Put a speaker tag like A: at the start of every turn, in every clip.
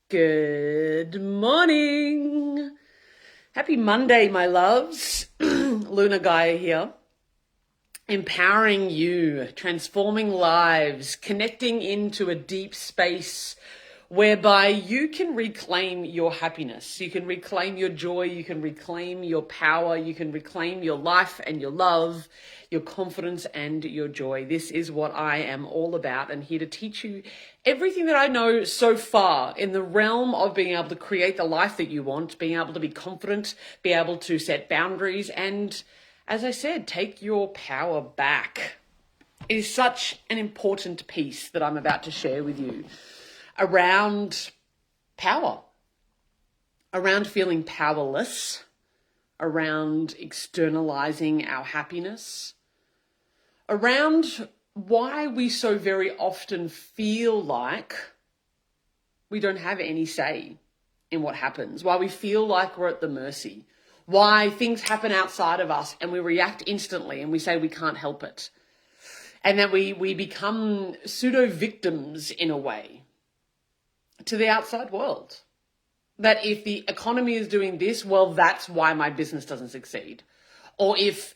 A: Good morning. Happy Monday, my loves. Luna Gaia here. Empowering you, transforming lives, connecting into a deep space whereby you can reclaim your happiness. You can reclaim your joy. You can reclaim your power. You can reclaim your life and your love, your confidence and your joy. This is what I am all about, and here to teach you everything that I know so far in the realm of being able to create the life that you want, being able to be confident, be able to set boundaries, and as I said, take your power back. It is such an important piece that I'm about to share with you around power, around feeling powerless, around externalizing our happiness, around why we so very often feel like we don't have any say in what happens, why we feel like we're at the mercy, why things happen outside of us and we react instantly and we say we can't help it. And that we become pseudo victims in a way to the outside world. That if the economy is doing this, well, that's why my business doesn't succeed. Or if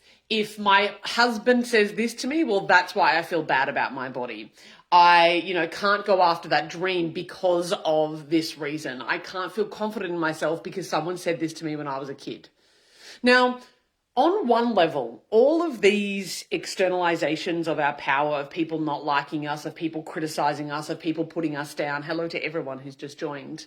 A: my husband says this to me, well, that's why I feel bad about my body. I, can't go after that dream because of this reason. I can't feel confident in myself because someone said this to me when I was a kid. Now, on one level, all of these externalizations of our power, of people not liking us, of people criticizing us, of people putting us down, hello to everyone who's just joined,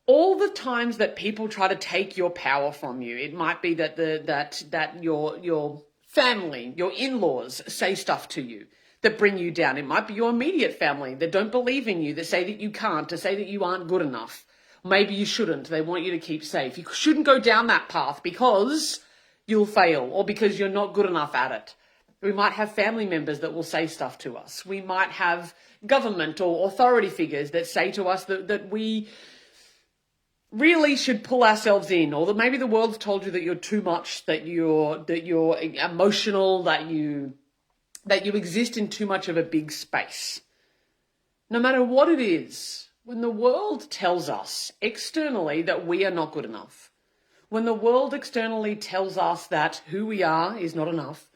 A: all the times that people try to take your power from you, it might be that your family, your in-laws say stuff to you that bring you down. It might be your immediate family that don't believe in you, that say that you can't, to say that you aren't good enough. Maybe you shouldn't. They want you to keep safe. You shouldn't go down that path because you'll fail or because you're not good enough at it. We might have family members that will say stuff to us. We might have government or authority figures that say to us that we really should pull ourselves in, or that maybe the world's told you that you're too much, that you're emotional, that you exist in too much of a big space. No matter what it is, when the world tells us externally that we are not good enough, when the world externally tells us that who we are is not enough,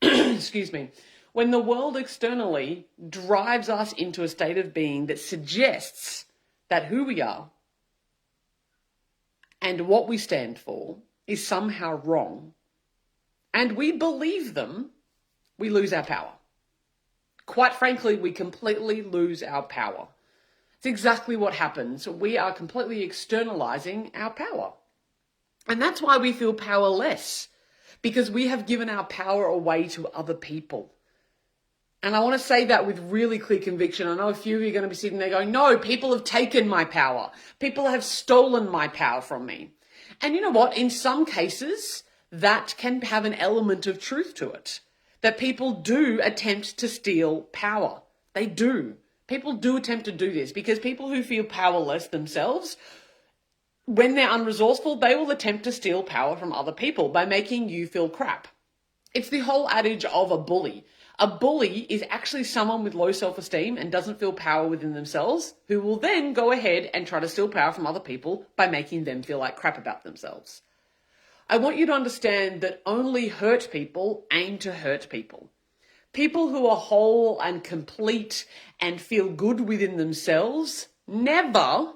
A: excuse me, when the world externally drives us into a state of being that suggests that who we are and what we stand for is somehow wrong, and we believe them, we lose our power. Quite frankly, we completely lose our power. It's exactly what happens. We are completely externalizing our power. And that's why we feel powerless, because we have given our power away to other people. And I want to say that with really clear conviction. I know a few of you are going to be sitting there going, no, people have taken my power. People have stolen my power from me. And you know what? In some cases, that can have an element of truth to it. That people do attempt to steal power. They do. People do attempt to do this because people who feel powerless themselves, when they're unresourceful, they will attempt to steal power from other people by making you feel crap. It's the whole adage of a bully. A bully is actually someone with low self-esteem and doesn't feel power within themselves, who will then go ahead and try to steal power from other people by making them feel like crap about themselves. I want you to understand that only hurt people aim to hurt people. People who are whole and complete and feel good within themselves never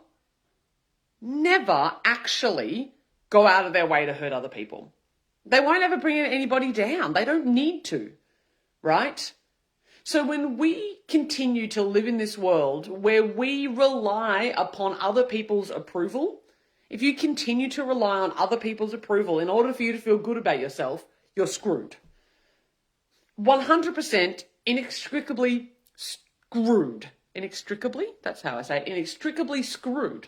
A: actually go out of their way to hurt other people. They won't ever bring anybody down. They don't need to, right? So when we continue to live in this world where we rely upon other people's approval, if you continue to rely on other people's approval in order for you to feel good about yourself, you're screwed. 100% inextricably screwed. Inextricably? That's how I say it. Inextricably screwed.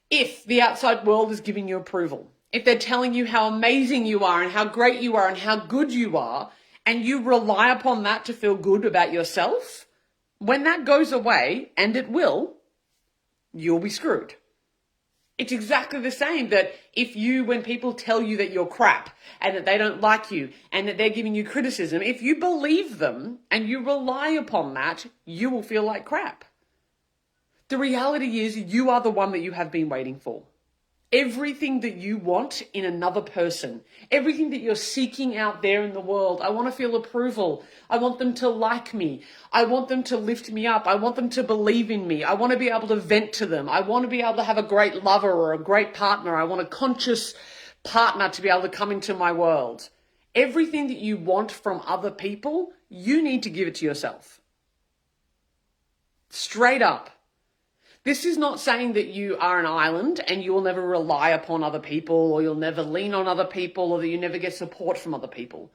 A: If the outside world is giving you approval, if they're telling you how amazing you are and how great you are and how good you are, and you rely upon that to feel good about yourself, when that goes away, and it will, you'll be screwed. It's exactly the same that when people tell you that you're crap and that they don't like you and that they're giving you criticism, if you believe them and you rely upon that, you will feel like crap. The reality is you are the one that you have been waiting for. Everything that you want in another person, everything that you're seeking out there in the world. I want to feel approval. I want them to like me. I want them to lift me up. I want them to believe in me. I want to be able to vent to them. I want to be able to have a great lover or a great partner. I want a conscious partner to be able to come into my world. Everything that you want from other people, you need to give it to yourself. Straight up. This is not saying that you are an island and you will never rely upon other people, or you'll never lean on other people, or that you never get support from other people.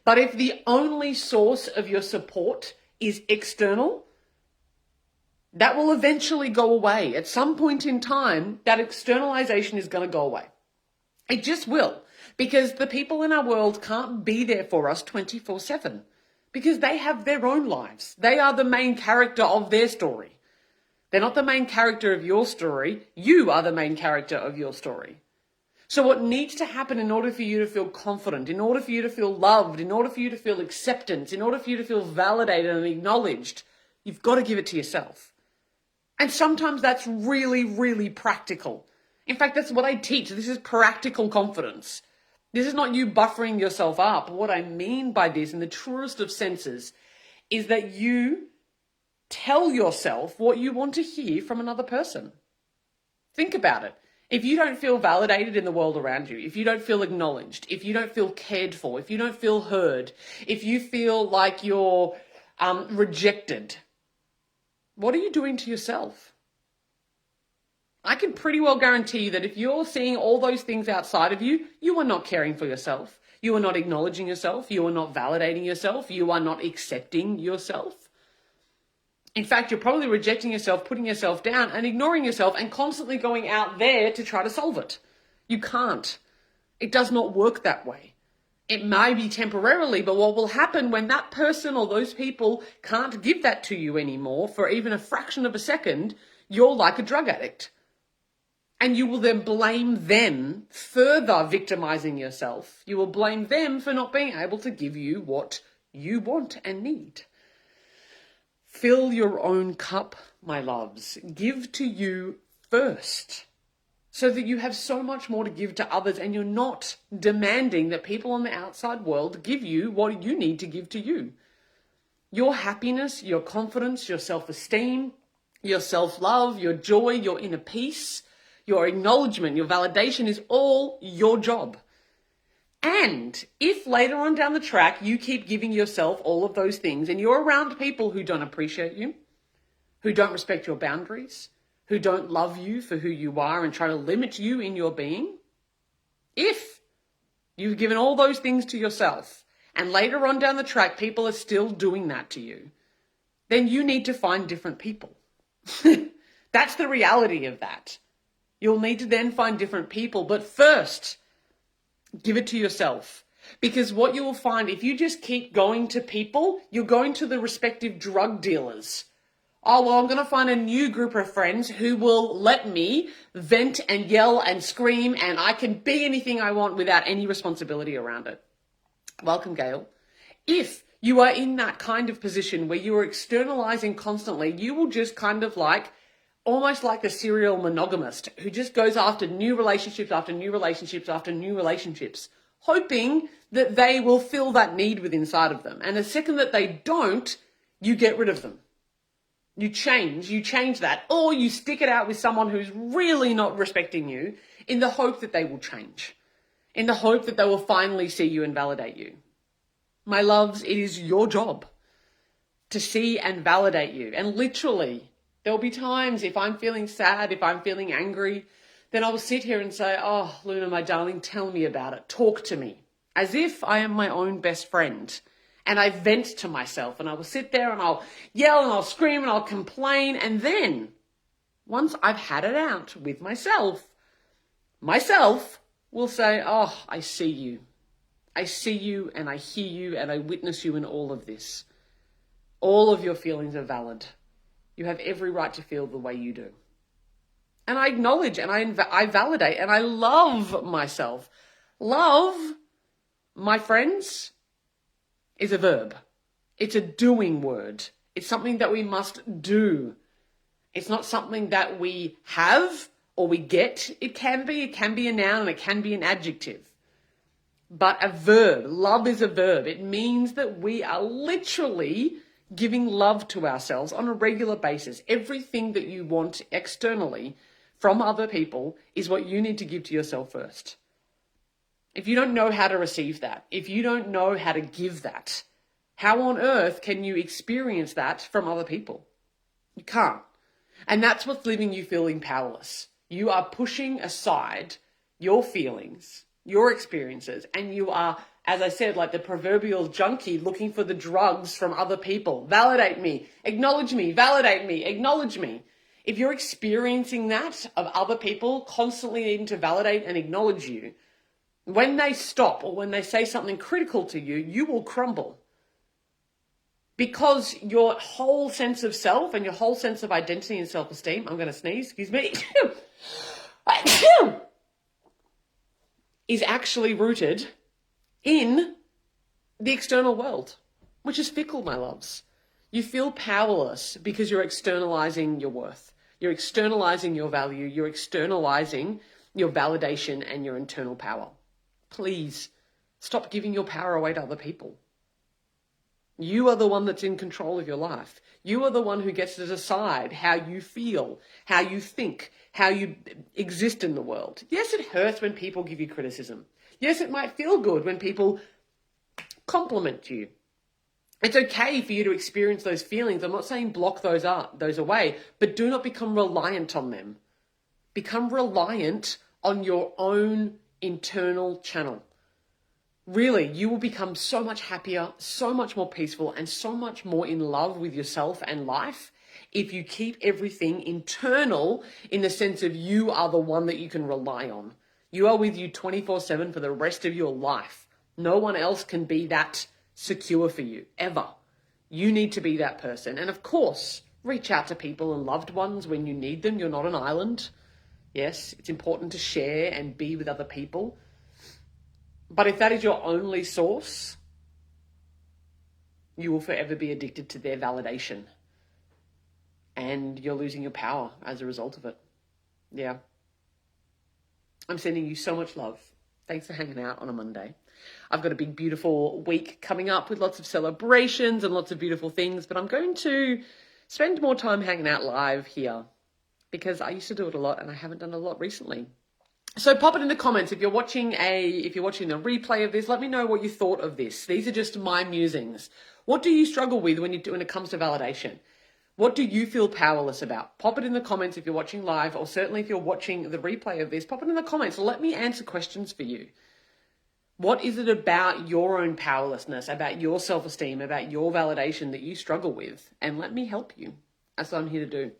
A: But if the only source of your support is external, that will eventually go away. At some point in time, that externalization is going to go away. It just will, because the people in our world can't be there for us 24/7, because they have their own lives. They are the main character of their story. They're not the main character of your story. You are the main character of your story. So what needs to happen in order for you to feel confident, in order for you to feel loved, in order for you to feel acceptance, in order for you to feel validated and acknowledged, you've got to give it to yourself. And sometimes that's really, really practical. In fact, that's what I teach. This is practical confidence. This is not you buffering yourself up. What I mean by this, in the truest of senses, is that you tell yourself what you want to hear from another person. Think about it. If you don't feel validated in the world around you, if you don't feel acknowledged, if you don't feel cared for, if you don't feel heard, if you feel like you're rejected, what are you doing to yourself? I can pretty well guarantee you that if you're seeing all those things outside of you, you are not caring for yourself. You are not acknowledging yourself. You are not validating yourself. You are not accepting yourself. In fact, you're probably rejecting yourself, putting yourself down and ignoring yourself and constantly going out there to try to solve it. You can't. It does not work that way. It may be temporarily, but what will happen when that person or those people can't give that to you anymore for even a fraction of a second, you're like a drug addict. And you will then blame them, further victimizing yourself. You will blame them for not being able to give you what you want and need. Fill your own cup, my loves. Give to you first, so that you have so much more to give to others, and you're not demanding that people on the outside world give you what you need to give to you. Your happiness, your confidence, your self-esteem, your self-love, your joy, your inner peace, your acknowledgement, your validation is all your job. And if later on down the track you keep giving yourself all of those things and you're around people who don't appreciate you, who don't respect your boundaries, who don't love you for who you are and try to limit you in your being, if you've given all those things to yourself and later on down the track people are still doing that to you, then you need to find different people. That's the reality of that. You'll need to then find different people, but first, give it to yourself. Because what you will find, if you just keep going to people, you're going to the respective drug dealers. Oh, well, I'm going to find a new group of friends who will let me vent and yell and scream, and I can be anything I want without any responsibility around it. Welcome, Gail. If you are in that kind of position where you are externalizing constantly, you will just kind of almost like the serial monogamist who just goes after new relationships after new relationships after new relationships, hoping that they will fill that need within inside of them. And the second that they don't, you get rid of them. You change that, or you stick it out with someone who's really not respecting you in the hope that they will change, in the hope that they will finally see you and validate you. My loves, it is your job to see and validate you. And literally, there'll be times if I'm feeling sad, if I'm feeling angry, then I will sit here and say, oh, Luna, my darling, tell me about it. Talk to me. As if I am my own best friend. And I vent to myself and I will sit there and I'll yell and I'll scream and I'll complain. And then once I've had it out with myself will say, oh, I see you. I see you and I hear you and I witness you in all of this. All of your feelings are valid. You have every right to feel the way you do. And I acknowledge and I validate and I love myself. Love, my friends, is a verb. It's a doing word. It's something that we must do. It's not something that we have or we get. It can be a noun and it can be an adjective. But a verb, love is a verb. It means that we are literally giving love to ourselves on a regular basis. Everything that you want externally from other people is what you need to give to yourself first. If you don't know how to receive that, if you don't know how to give that, how on earth can you experience that from other people? You can't. And that's what's leaving you feeling powerless. You are pushing aside your feelings, your experiences, and you are, as I said, like the proverbial junkie looking for the drugs from other people. Validate me, acknowledge me, validate me, acknowledge me. If you're experiencing that of other people constantly needing to validate and acknowledge you, when they stop or when they say something critical to you, you will crumble. Because your whole sense of self and your whole sense of identity and self-esteem, I'm going to sneeze, excuse me, is actually rooted in the external world, which is fickle, my loves. You feel powerless because you're externalizing your worth. You're externalizing your value. You're externalizing your validation and your internal power. Please stop giving your power away to other people. You are the one that's in control of your life. You are the one who gets to decide how you feel, how you think, how you exist in the world. Yes, it hurts when people give you criticism. Yes, it might feel good when people compliment you. It's okay for you to experience those feelings. I'm not saying block those away, but do not become reliant on them. Become reliant on your own internal channel. Really, you will become so much happier, so much more peaceful, and so much more in love with yourself and life if you keep everything internal in the sense of you are the one that you can rely on. You are with you 24/7 for the rest of your life. No one else can be that secure for you, ever. You need to be that person. And of course, reach out to people and loved ones when you need them. You're not an island. Yes, it's important to share and be with other people. But if that is your only source, you will forever be addicted to their validation. And you're losing your power as a result of it. Yeah. I'm sending you so much love. Thanks for hanging out on a Monday. I've got a big, beautiful week coming up with lots of celebrations and lots of beautiful things, but I'm going to spend more time hanging out live here because I used to do it a lot and I haven't done it a lot recently. So pop it in the comments if you're watching the replay of this. Let me know what you thought of this. These are just my musings. What do you struggle with when it comes to validation? What do you feel powerless about? Pop it in the comments if you're watching live, or certainly if you're watching the replay of this, pop it in the comments. Let me answer questions for you. What is it about your own powerlessness, about your self-esteem, about your validation that you struggle with? And let me help you. That's what I'm here to do.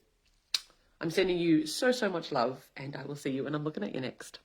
A: I'm sending you so, so much love, and I will see you when I'm looking at you next.